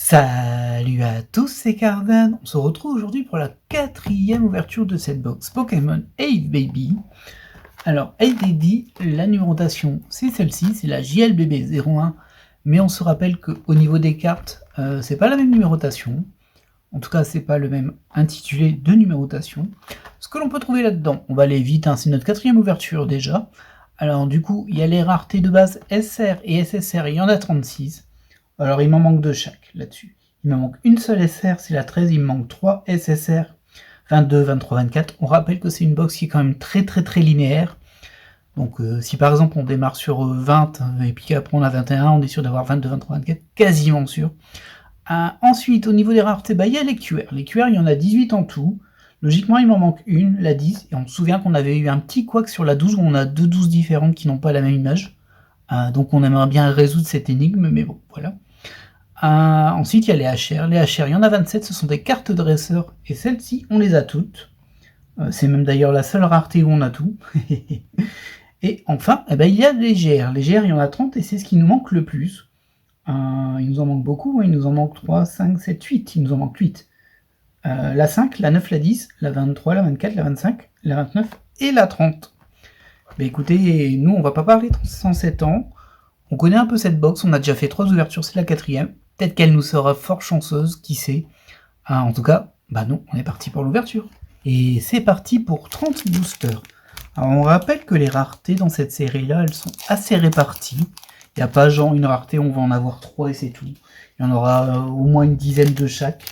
Salut à tous, c'est Cardan. On se retrouve aujourd'hui pour la 4e ouverture de cette box Pokémon 8 Baby. Alors, 8 Baby, la numérotation, c'est celle-ci, c'est la JLBB 01. Mais on se rappelle qu'au niveau des cartes, c'est pas la même numérotation. En tout cas, c'est pas le même intitulé de numérotation. Ce que l'on peut trouver là-dedans, on va aller vite, hein, c'est notre 4e ouverture déjà. Alors du coup, il y a les raretés de base SR et SSR, il y en a 36. Alors il m'en manque 2 chaque là-dessus. Il me manque une seule SR, c'est la 13, il me manque 3 SSR, 22, 23, 24. On rappelle que c'est une box qui est quand même très linéaire. Donc si par exemple on démarre sur 20 et puis qu'après on a 21, on est sûr d'avoir 22, 23, 24, quasiment sûr. Ensuite, au niveau des raretés, il y a les QR. Les QR, il y en a 18 en tout. Logiquement, il m'en manque une, la 10. Et on se souvient qu'on avait eu un petit couac sur la 12 où on a deux 12 différentes qui n'ont pas la même image. Donc on aimerait bien résoudre cette énigme, mais bon, voilà. Ensuite, il y a les HR. Les HR, il y en a 27, ce sont des cartes dresseurs. Et celles-ci, on les a toutes. C'est même d'ailleurs la seule rareté où on a tout. Et enfin, il y a les GR. Les GR, il y en a 30 et c'est ce qui nous manque le plus. Il nous en manque beaucoup, il nous en manque 3, 5, 7, 8, il nous en manque 8. La 5, la 9, la 10, la 23, la 24, la 25, la 29 et la 30. Mais écoutez, nous on va pas parler 107 ans, on connaît un peu cette box, on a déjà fait 3 ouvertures, c'est la 4e, peut-être qu'elle nous sera fort chanceuse, qui sait. En tout cas, nous on est parti pour l'ouverture. Et c'est parti pour 30 boosters. Alors on rappelle que les raretés dans cette série-là, elles sont assez réparties. Il n'y a pas genre une rareté, on va en avoir 3 et c'est tout. Il y en aura au moins une dizaine de chaque.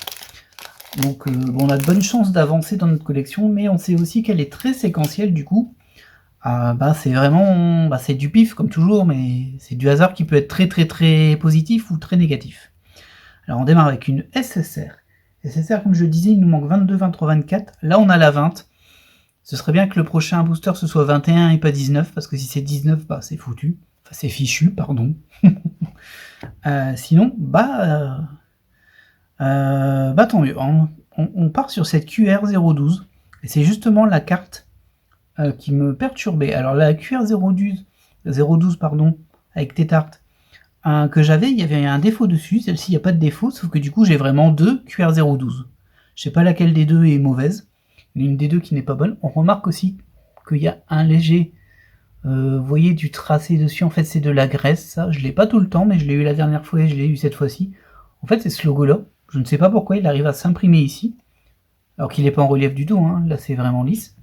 Donc on a de bonnes chances d'avancer dans notre collection, mais on sait aussi qu'elle est très séquentielle du coup. C'est vraiment c'est du pif comme toujours, mais c'est du hasard qui peut être très positif ou très négatif. Alors on démarre avec une SSR. SSR, comme je le disais, il nous manque 22, 23, 24. Là on a la 20. Ce serait bien que le prochain booster ce soit 21 et pas 19, parce que si c'est 19, c'est foutu. Enfin, c'est fichu, pardon. Sinon, tant mieux. On part sur cette QR012, et c'est justement la carte qui me perturbait. Alors la QR012, avec Tétart, que j'avais, il y avait un défaut dessus. Celle-ci, il n'y a pas de défaut, sauf que du coup, j'ai vraiment deux QR012. Je sais pas laquelle des deux est mauvaise. Il y a une des deux qui n'est pas bonne. On remarque aussi qu'il y a un léger... vous voyez du tracé dessus, en fait c'est de la graisse, ça. Je l'ai pas tout le temps, mais je l'ai eu la dernière fois et je l'ai eu cette fois-ci. En fait c'est ce logo-là. Je ne sais pas pourquoi il arrive à s'imprimer ici. Alors qu'il n'est pas en relief du tout, hein. Là c'est vraiment lisse.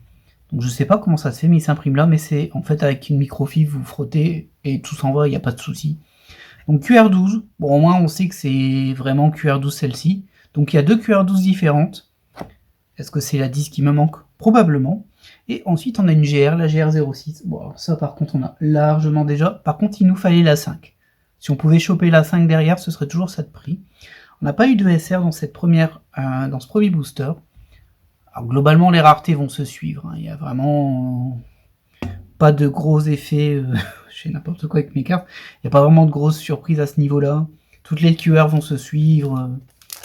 Donc je sais pas comment ça se fait, mais il s'imprime là, mais c'est en fait avec une microfibre, vous frottez et tout s'en va, il n'y a pas de souci. Donc QR12, bon au moins on sait que c'est vraiment QR12 celle-ci. Donc il y a deux QR12 différentes. Est-ce que c'est la 10 qui me manque? Probablement. Et ensuite on a une GR, la GR06. Bon alors ça par contre on a largement déjà. Par contre il nous fallait la 5. Si on pouvait choper la 5 derrière, ce serait toujours ça de prix. On n'a pas eu de SR dans cette dans ce premier booster. Alors globalement les raretés vont se suivre. Il n'y a vraiment pas de gros effets. Je fais n'importe quoi avec mes cartes. Il n'y a pas vraiment de grosses surprises à ce niveau-là. Toutes les QR vont se suivre.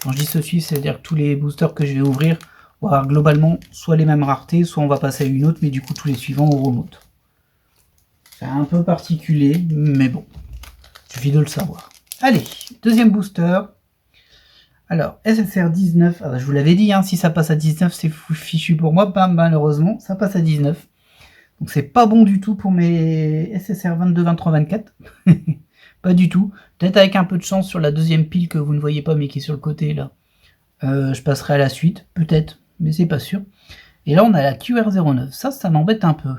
Quand je dis se suivre, c'est-à-dire que tous les boosters que je vais ouvrir vont avoir globalement soit les mêmes raretés, soit on va passer à une autre, mais du coup tous les suivants au remote. C'est un peu particulier, mais bon, il suffit de le savoir. Allez, deuxième booster. Alors, SSR 19, je vous l'avais dit, si ça passe à 19, c'est fichu pour moi. Malheureusement, ça passe à 19. Donc c'est pas bon du tout pour mes SSR 22, 23, 24. Pas du tout. Peut-être avec un peu de chance sur la deuxième pile que vous ne voyez pas mais qui est sur le côté là. Je passerai à la suite, peut-être, mais c'est pas sûr. Et là on a la QR09, ça m'embête un peu.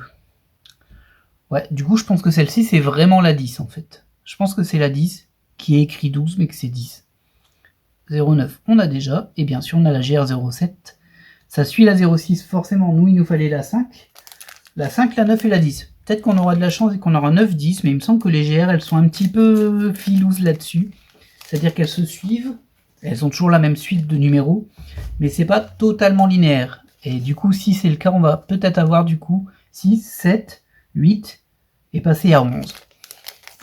Ouais, du coup je pense que celle-ci c'est vraiment la 10 en fait. Je pense que c'est la 10 qui est écrit 12 mais que c'est 10. 09 on a déjà, et bien sûr on a la GR07. Ça suit la 06, forcément nous il nous fallait la 5. La 5, la 9 et la 10. Peut-être qu'on aura de la chance et qu'on aura 9, 10, mais il me semble que les GR elles sont un petit peu filouses là-dessus. C'est-à-dire qu'elles se suivent. Elles ont toujours la même suite de numéros, mais c'est pas totalement linéaire. Et du coup, si c'est le cas, on va peut-être avoir du coup 6, 7, 8 et passer à 11.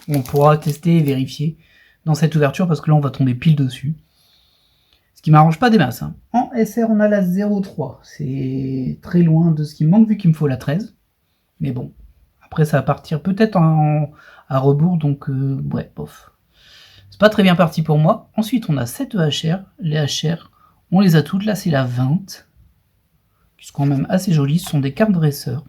On pourra tester et vérifier dans cette ouverture parce que là, on va tomber pile dessus. Ce qui m'arrange pas des masses. En SR, on a la 03. C'est très loin de ce qui me manque vu qu'il me faut la 13. Mais bon, après, ça va partir peut-être à rebours, donc ouais, bof. C'est pas très bien parti pour moi. Ensuite, on a 7 EHR. Les HR, on les a toutes. Là, c'est la 20. Qui sont quand même assez jolies. Ce sont des cartes dresseurs.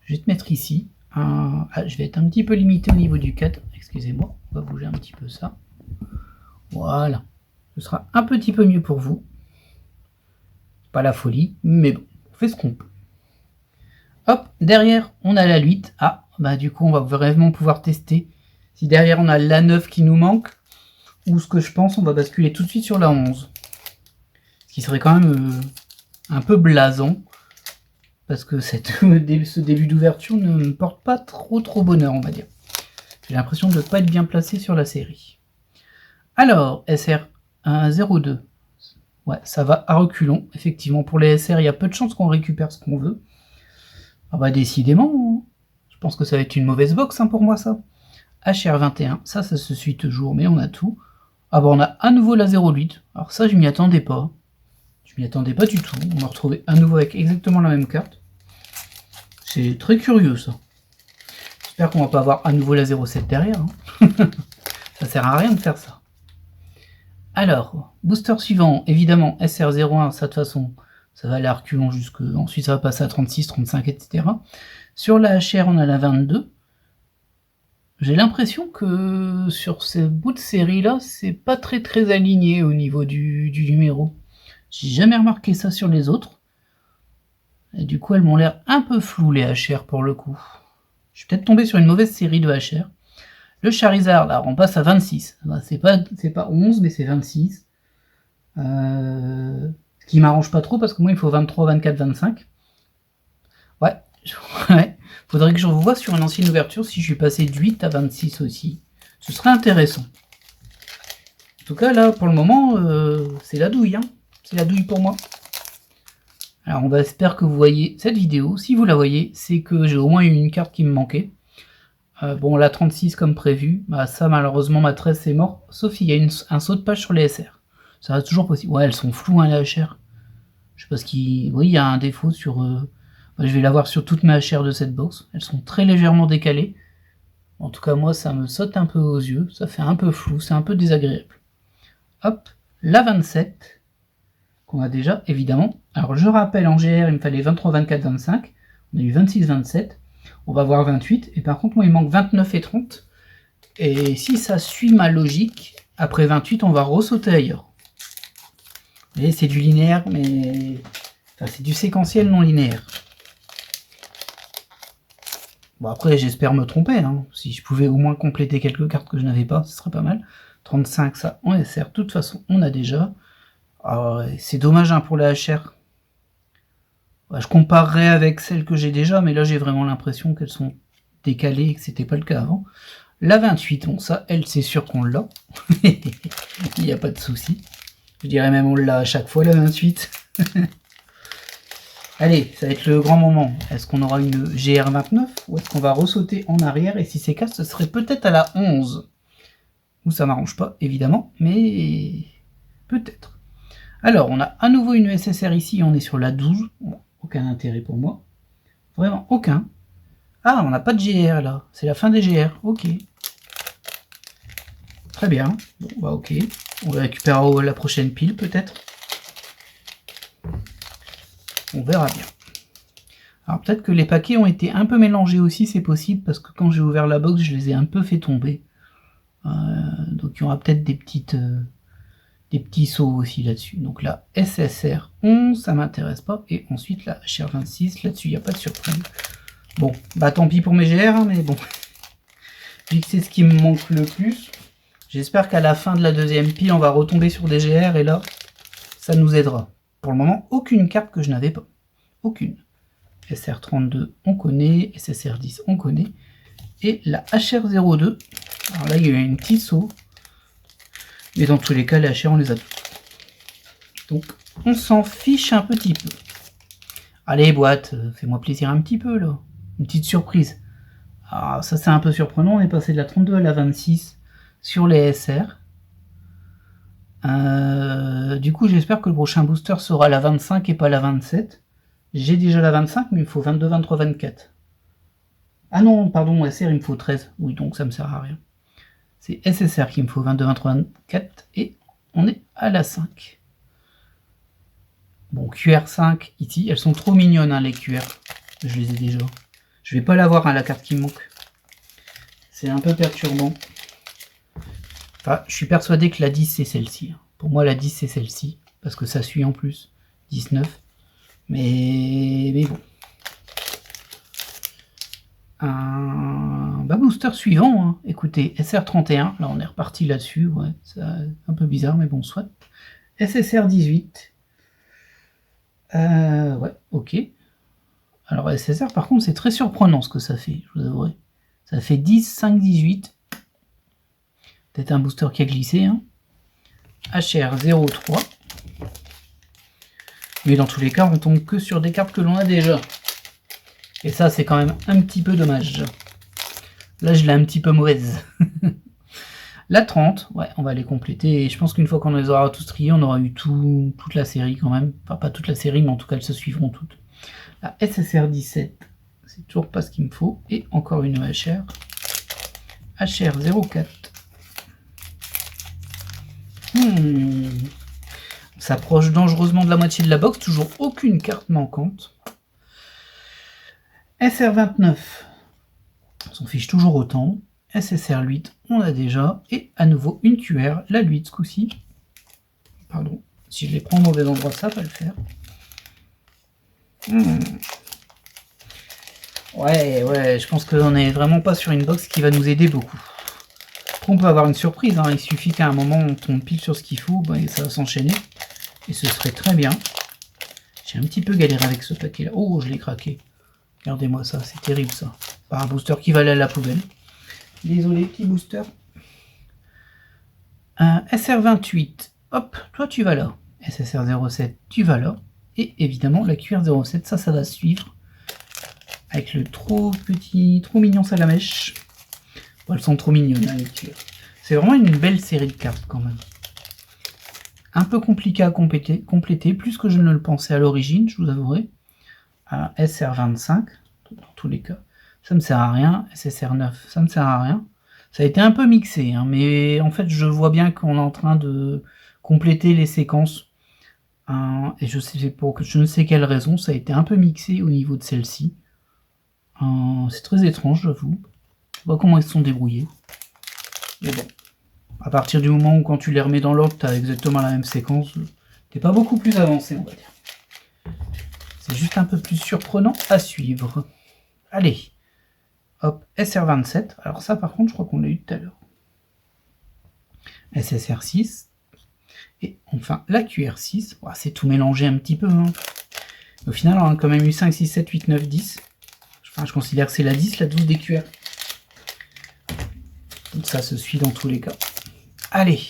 Je vais te mettre ici. Je vais être un petit peu limité au niveau du 4. Excusez-moi, on va bouger un petit peu ça. Voilà. Ce sera un petit peu mieux pour vous. Pas la folie, mais bon, on fait ce qu'on peut. Hop, derrière, on a la 8. Ah, bah du coup, on va vraiment pouvoir tester si derrière on a la 9 qui nous manque, ou ce que je pense, on va basculer tout de suite sur la 11. Ce qui serait quand même un peu blasant, parce que ce début d'ouverture ne me porte pas trop bonheur, on va dire. J'ai l'impression de ne pas être bien placé sur la série. Alors, SR 02. Ouais, ça va à reculons. Effectivement, pour les SR, il y a peu de chances qu'on récupère ce qu'on veut. Ah bah décidément, je pense que ça va être une mauvaise box pour moi, ça. HR21, ça se suit toujours, mais on a tout. Ah bah on a à nouveau la 08. Alors ça, je m'y attendais pas. Je m'y attendais pas du tout. On va retrouver à nouveau avec exactement la même carte. C'est très curieux, ça. J'espère qu'on va pas avoir à nouveau la 07 derrière. Ça sert à rien de faire ça. Alors, booster suivant, évidemment, SR01, ça de toute façon, ça va aller à reculons jusque... Ensuite, ça va passer à 36, 35, etc. Sur la HR, on a la 22. J'ai l'impression que sur ce bout de série-là, c'est pas très aligné au niveau du numéro. J'ai jamais remarqué ça sur les autres. Et du coup, elles m'ont l'air un peu floues, les HR, pour le coup. Je suis peut-être tombé sur une mauvaise série de HR. Le Charizard, là, on passe à 26. C'est pas 11, mais c'est 26. Ce qui m'arrange pas trop, parce que moi, il faut 23, 24, 25. Ouais. Faudrait que je revoie sur une ancienne ouverture si je suis passé de 8 à 26 aussi. Ce serait intéressant. En tout cas, là, pour le moment, c'est la douille. C'est la douille pour moi. Alors, on va espérer que vous voyez cette vidéo. Si vous la voyez, c'est que j'ai au moins eu une carte qui me manquait. Bon, la 36 comme prévu, bah ça malheureusement ma 13 c'est mort, sauf il y a un saut de page sur les SR. Ça reste toujours possible. Ouais, elles sont floues les HR. Je sais pas ce qui... Oui, il y a un défaut sur... Bah, je vais l'avoir sur toutes mes HR de cette box. Elles sont très légèrement décalées. En tout cas, moi, ça me saute un peu aux yeux. Ça fait un peu flou, c'est un peu désagréable. Hop, la 27, qu'on a déjà, évidemment. Alors, je rappelle, en GR, il me fallait 23, 24, 25. On a eu 26, 27. On va voir 28, et par contre, moi, il manque 29 et 30. Et si ça suit ma logique, après 28, on va ressauter ailleurs. Vous voyez, c'est du linéaire, mais... Enfin, c'est du séquentiel non linéaire. Bon, après, j'espère me tromper. Si je pouvais au moins compléter quelques cartes que je n'avais pas, ce serait pas mal. 35, ça, en SR. De toute façon, on a déjà. C'est dommage pour la HR. Je comparerais avec celles que j'ai déjà, mais là j'ai vraiment l'impression qu'elles sont décalées et que c'était pas le cas avant. La 28, bon ça, elle c'est sûr qu'on l'a. Il n'y a pas de souci. Je dirais même on l'a à chaque fois la 28. Allez, ça va être le grand moment. Est-ce qu'on aura une GR29 ou est-ce qu'on va ressauter en arrière? Et si c'est cas, ce serait peut-être à la 11. Ou ça m'arrange pas, évidemment, mais peut-être. Alors, on a à nouveau une SSR ici, on est sur la 12. Bon, aucun intérêt pour moi. Vraiment, aucun. Ah, on n'a pas de GR là. C'est la fin des GR. Ok. Très bien. Bon, bah ok. On va récupérer la prochaine pile, peut-être. On verra bien. Alors, peut-être que les paquets ont été un peu mélangés aussi, c'est possible, parce que quand j'ai ouvert la box, je les ai un peu fait tomber. Donc, il y aura peut-être des petits sauts aussi là-dessus. Donc là, SSR 11, ça m'intéresse pas. Et ensuite, la HR26, là-dessus, il n'y a pas de surprise. Bon, bah tant pis pour mes GR, mais bon. Vu que c'est ce qui me manque le plus, j'espère qu'à la fin de la deuxième pile, on va retomber sur des GR, et là, ça nous aidera. Pour le moment, aucune carte que je n'avais pas. Aucune. SR32, on connaît. SSR10, on connaît. Et la HR02, alors là, il y a eu un petit saut. Mais dans tous les cas, les HR, on les a toutes. Donc, on s'en fiche un petit peu. Allez, boîte, fais-moi plaisir un petit peu, là. Une petite surprise. Ah, ça, c'est un peu surprenant. On est passé de la 32 à la 26 sur les SR. Du coup, j'espère que le prochain booster sera la 25 et pas la 27. J'ai déjà la 25, mais il me faut 22, 23, 24. Ah non, pardon, SR, il me faut 13. Oui, donc ça me sert à rien. C'est SSR qu'il me faut, 22, 23, 24, et on est à la 5. Bon, QR5 ici, elles sont trop mignonnes, hein, les QR. Je les ai déjà. Je vais pas l'avoir, hein, la carte qui me manque. C'est un peu perturbant. Enfin, je suis persuadé que la 10 c'est celle-ci. Pour moi, la 10 c'est celle-ci, parce que ça suit en plus. 19. Mais bon. Un booster suivant, hein. Écoutez, SR31, là on est reparti là-dessus, ouais, c'est un peu bizarre, mais bon, soit. SSR18. Ouais, ok. Alors SSR, par contre, c'est très surprenant ce que ça fait, je vous avouerai. Ça fait 10, 5, 18. Peut-être un booster qui a glissé, hein. HR03. Mais dans tous les cas, on tombe que sur des cartes que l'on a déjà. Et ça, c'est quand même un petit peu dommage. Là, je l'ai un petit peu mauvaise. La 30, ouais, on va les compléter. Et je pense qu'une fois qu'on les aura tous triés, on aura eu toute la série quand même. Enfin, pas toute la série, mais en tout cas, elles se suivront toutes. La SSR17, c'est toujours pas ce qu'il me faut. Et encore une HR. HR04. On s'approche dangereusement de la moitié de la box. Toujours aucune carte manquante. SR29, on s'en fiche toujours autant. SSR8, on a déjà. Et à nouveau une QR, la 8 ce coup-ci. Pardon, si je les prends au mauvais endroit, ça va le faire. Ouais, je pense qu'on n'est vraiment pas sur une box qui va nous aider beaucoup. Après, on peut avoir une surprise, hein. Il suffit qu'à un moment on tombe pile sur ce qu'il faut, et ça va s'enchaîner. Et ce serait très bien. J'ai un petit peu galéré avec ce paquet-là. Oh, je l'ai craqué. Regardez-moi ça, c'est terrible ça. Pas un booster qui va aller à la poubelle. Désolé, petit booster. Un SR28, hop, toi tu vas là. SSR07, tu vas là. Et évidemment, la QR07, ça va suivre. Avec le trop petit, trop mignon Salamèche. Bon, elles sont trop mignonnes, hein, les QR. C'est vraiment une belle série de cartes quand même. Un peu compliqué à compléter, plus que je ne le pensais à l'origine, je vous avouerai. Un SR25, dans tous les cas, ça me sert à rien. SSR9, ça me sert à rien. Ça a été un peu mixé, hein, mais en fait je vois bien qu'on est en train de compléter les séquences, hein, et je sais pour je ne sais quelle raison, ça a été un peu mixé au niveau de celle-ci. C'est très étrange, j'avoue. Je sais pas comment ils se sont débrouillés. Mais bon, à partir du moment où quand tu les remets dans l'ordre, tu as exactement la même séquence, t'es pas beaucoup plus avancé, on va dire. C'est juste un peu plus surprenant à suivre. Allez, hop, SR27. Alors ça, par contre, je crois qu'on l'a eu tout à l'heure. SSR6. Et enfin, la QR6. Oh, c'est tout mélangé un petit peu, hein. Au final, on a quand même eu 5, 6, 7, 8, 9, 10. Enfin, je considère que c'est la 10, la 12 des QR. Donc ça se suit dans tous les cas. Allez,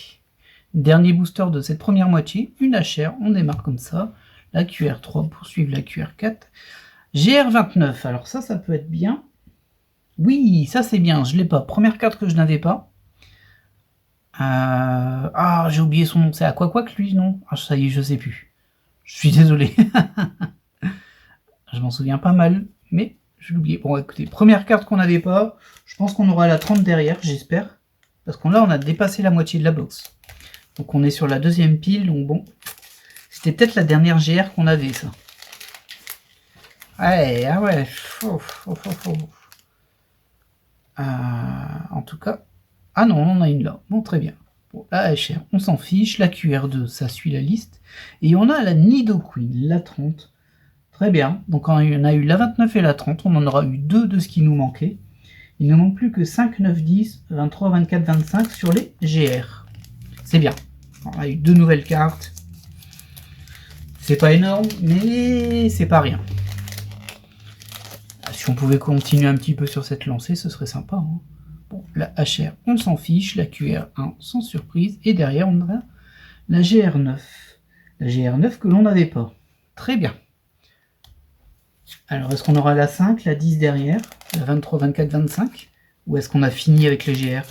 dernier booster de cette première moitié. Une HR, on démarre comme ça. La QR3 pour suivre la QR4. GR29, alors ça peut être bien. Oui, ça c'est bien, je l'ai pas. Première carte que je n'avais pas. Ah, j'ai oublié son nom. C'est Aquaquac lui, non? Ah, ça y est, je sais plus. Je suis désolé. Je m'en souviens pas mal, mais je l'ai oublié. Bon, écoutez, première carte qu'on n'avait pas. Je pense qu'on aura la 30 derrière, j'espère. Parce qu'on là, on a dépassé la moitié de la box. Donc on est sur la deuxième pile, donc bon. C'était peut-être la dernière GR qu'on avait, ça. Ouais, ah ouais. En tout cas... Ah non, on en a une là. Bon, très bien. Bon, la HR, on s'en fiche. La QR2, ça suit la liste. Et on a la Nidoqueen, la 30. Très bien. Donc on a eu la 29 et la 30. On en aura eu 2 de ce qui nous manquait. Il ne manque plus que 5, 9, 10, 23, 24, 25 sur les GR. C'est bien. On a eu 2 nouvelles cartes. C'est pas énorme, mais c'est pas rien. Si on pouvait continuer un petit peu sur cette lancée, ce serait sympa, hein. Bon, la HR, on s'en fiche. La QR1, sans surprise. Et derrière, on a la GR9. La GR9 que l'on n'avait pas. Très bien. Alors, est-ce qu'on aura la 5, la 10 derrière, la 23, 24, 25? Ou est-ce qu'on a fini avec les GR?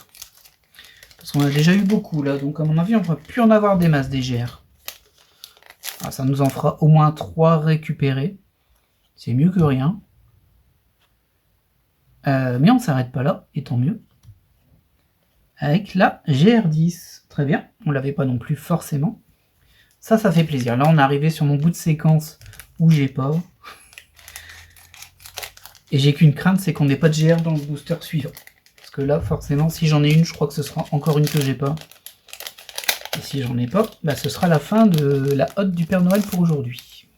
Parce qu'on a déjà eu beaucoup, là. Donc, à mon avis, on ne va plus en avoir des masses, des GR. Ah, ça nous en fera au moins 3 récupérés. C'est mieux que rien. Mais on ne s'arrête pas là, et tant mieux. avec la GR10. Très bien, on l'avait pas non plus forcément. Ça fait plaisir. Là, on est arrivé sur mon bout de séquence où j'ai pas. Et j'ai qu'une crainte, c'est qu'on n'ait pas de GR dans le booster suivant. Parce que là, forcément, si j'en ai une, je crois que ce sera encore une que j'ai pas. Et si j'en ai pas, bah, ce sera la fin de la hotte du Père Noël pour aujourd'hui.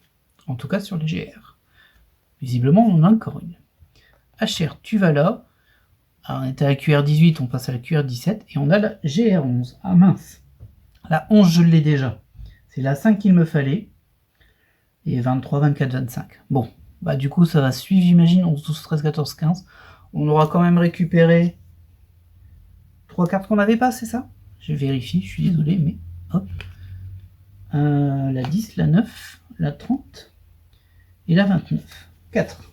En tout cas sur les GR. Visiblement, on en a encore une. HR, tu vas là. Alors, on était à la QR18, on passe à la QR17. Et on a la GR11. Ah mince. La 11, je l'ai déjà. C'est la 5 qu'il me fallait. Et 23, 24, 25. Bon, bah du coup, ça va suivre, j'imagine. 11, 12, 13, 14, 15. On aura quand même récupéré 3 cartes qu'on n'avait pas, c'est ça? Je vérifie, je suis désolé, mais hop. La 10, la 9, la 30 et la 29. 4.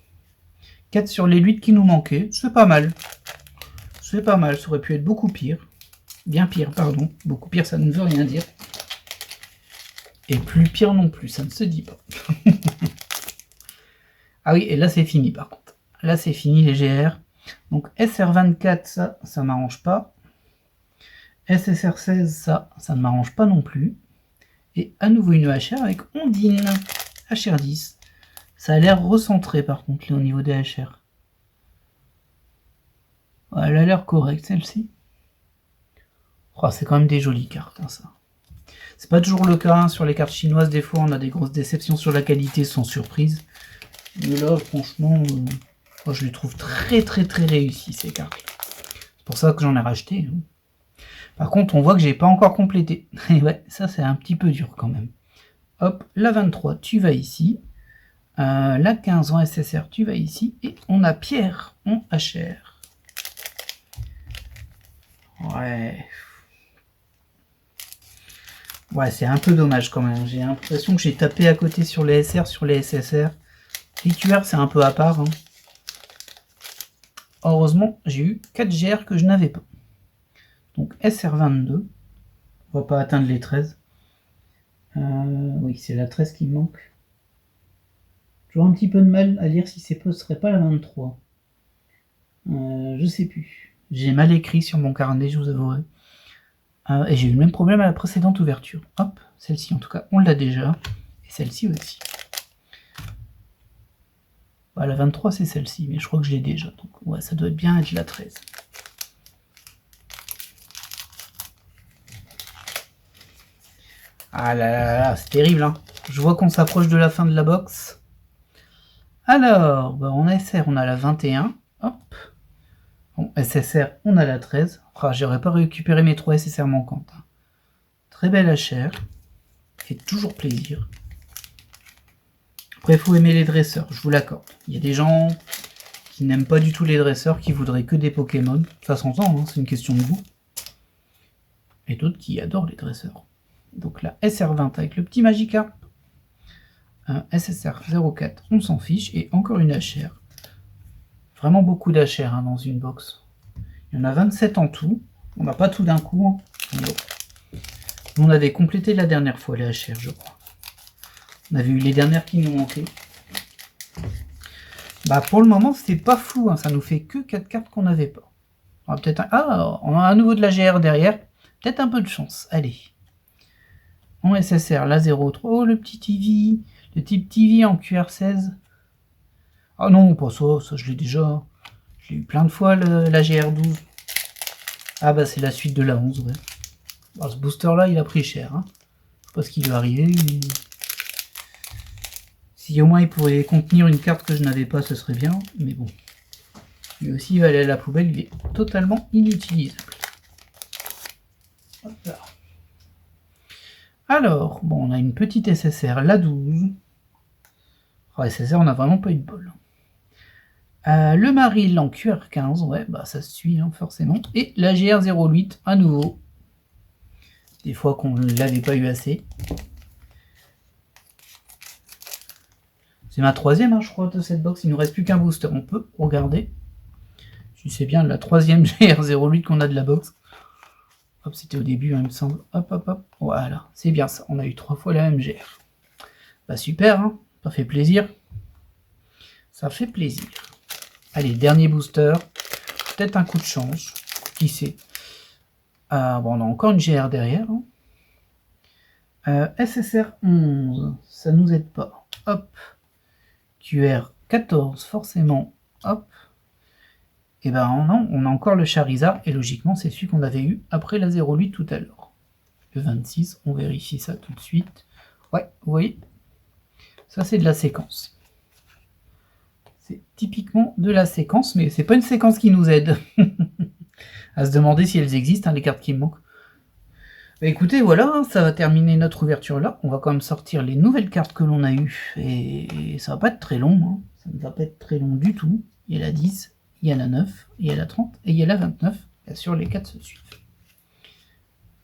4 sur les 8 qui nous manquaient. C'est pas mal. C'est pas mal, ça aurait pu être beaucoup pire. Bien pire, pardon. Beaucoup pire, ça ne veut rien dire. Et plus pire non plus, ça ne se dit pas. Ah oui, et là c'est fini par contre. Là c'est fini les GR. Donc SR24, ça m'arrange pas. SSR16, ça ne m'arrange pas non plus. Et à nouveau une HR avec Ondine. HR10. Ça a l'air recentré par contre là, au niveau des HR. Ouais, elle a l'air correcte celle-ci. Oh, c'est quand même des jolies cartes, hein, ça. C'est pas toujours le cas, hein, sur les cartes chinoises, des fois on a des grosses déceptions sur la qualité sans surprise. Mais là, franchement, moi, je les trouve très réussies ces cartes. C'est pour ça que j'en ai racheté. Hein. Par contre, on voit que j'ai pas encore complété. Et ouais, ça c'est un petit peu dur quand même. Hop, la 23, tu vas ici. La 15 en SSR, tu vas ici. Et on a Pierre en HR. Ouais. Ouais, c'est un peu dommage quand même. J'ai l'impression que j'ai tapé à côté sur les SR, sur les SSR. Les QR, c'est un peu à part. Hein. Heureusement, j'ai eu 4 GR que je n'avais pas. Donc SR22. On va pas atteindre les 13. Oui, c'est la 13 qui me manque. J'aurais un petit peu de mal à lire si ce serait pas la 23. Je sais plus. J'ai mal écrit sur mon carnet, je vous avouerai. Et j'ai eu le même problème à la précédente ouverture. Hop, celle-ci en tout cas, on l'a déjà. Et celle-ci aussi. Bah, la 23 c'est celle-ci, mais je crois que je l'ai déjà. Donc ouais, ça doit bien être la 13. Ah là là là, c'est terrible. Hein. Je vois qu'on s'approche de la fin de la box. Alors, bah, en SR, on a la 21. Hop. En SSR, on a la 13. Ah, j'aurais pas récupéré mes 3 SSR manquantes. Hein. Très belle HR. Fait toujours plaisir. Après, il faut aimer les dresseurs, je vous l'accorde. Il y a des gens qui n'aiment pas du tout les dresseurs, qui voudraient que des Pokémon. Ça s'entend, hein, c'est une question de goût. Et d'autres qui adorent les dresseurs. Donc la SR20 avec le petit Magikarp. Un SSR 04, on s'en fiche. Et encore une HR. Vraiment beaucoup d'HR hein, dans une box. Il y en a 27 en tout. On n'a pas tout d'un coup. Hein. On avait complété la dernière fois les HR, je crois. On avait eu les dernières qui nous manquaient. Bah pour le moment, c'est pas fou. Hein. Ça nous fait que 4 cartes qu'on n'avait pas. On va peut-être on a à nouveau de la GR derrière. Peut-être un peu de chance. Allez. En SSR, la 03. Oh, le petit TV. Le type TV en QR16. Ah non, pas ça. Ça, je l'ai déjà. Je l'ai eu plein de fois, la GR12. Ah bah, c'est la suite de la 11, ouais. Alors, ce booster-là, il a pris cher. Hein. Je sais pas ce qui lui est arrivé. Mais... si au moins il pourrait contenir une carte que je n'avais pas, ce serait bien. Mais bon. Lui aussi, il va aller à la poubelle. Il est totalement inutilisable. Hop là. Alors, bon, on a une petite SSR, la 12. Oh, SSR, on n'a vraiment pas eu de bol. Le Maril en QR15, ouais, bah ça se suit hein, forcément. Et la GR08 à nouveau. Des fois qu'on ne l'avait pas eu assez. C'est ma troisième, hein, je crois, de cette box. Il ne nous reste plus qu'un booster. On peut regarder. Si c'est bien la troisième GR08 qu'on a de la box. Hop, c'était au début, hein, il me semble. Hop, hop, hop. Voilà, c'est bien ça. On a eu 3 fois la même GR. Bah super, hein, ça fait plaisir. Ça fait plaisir. Allez, dernier booster. Peut-être un coup de chance. Qui sait. Bon, on a encore une GR derrière. Hein. SSR 11, ça nous aide pas. Hop. QR 14, forcément. Hop. Et ben non, on a encore le Charizard, et logiquement, c'est celui qu'on avait eu après la 08 tout à l'heure. Le 26, on vérifie ça tout de suite. Ouais, vous voyez, ça c'est de la séquence. C'est typiquement de la séquence, mais c'est pas une séquence qui nous aide. À se demander si elles existent, hein, les cartes qui me manquent. Bah écoutez, voilà, hein, ça va terminer notre ouverture là. On va quand même sortir les nouvelles cartes que l'on a eues, et ça va pas être très long. Hein. Ça ne va pas être très long du tout. Il y a la 10, il y a la 9, il y a la 30, et il y a la 29. Bien sûr, les 4 se suivent.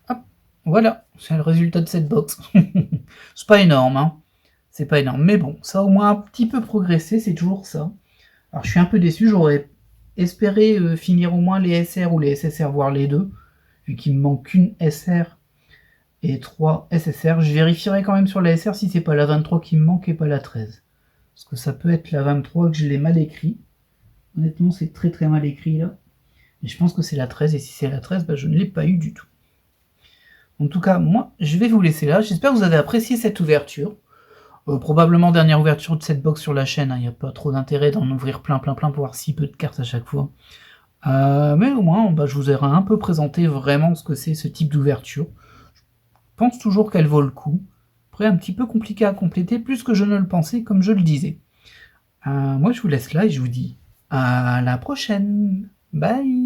Hop, voilà, c'est le résultat de cette box. C'est pas énorme, hein. C'est pas énorme, mais bon, ça a au moins un petit peu progressé, c'est toujours ça. Alors je suis un peu déçu, j'aurais espéré finir au moins les SR ou les SSR, voire les deux, vu qu'il me manque qu'une SR et 3 SSR. Je vérifierai quand même sur la SR si c'est pas la 23 qui me manque et pas la 13. Parce que ça peut être la 23 que je l'ai mal écrit. Honnêtement, c'est très très mal écrit là. Mais je pense que c'est la 13, et si c'est la 13, bah, je ne l'ai pas eu du tout. En tout cas, moi, je vais vous laisser là. J'espère que vous avez apprécié cette ouverture. Probablement dernière ouverture de cette box sur la chaîne. Il n'y a pas trop d'intérêt d'en ouvrir plein pour avoir si peu de cartes à chaque fois. Mais au moins, bah, je vous ai un peu présenté vraiment ce que c'est ce type d'ouverture. Je pense toujours qu'elle vaut le coup. Après, un petit peu compliqué à compléter, plus que je ne le pensais, comme je le disais. Moi, je vous laisse là et je vous dis à la prochaine. Bye.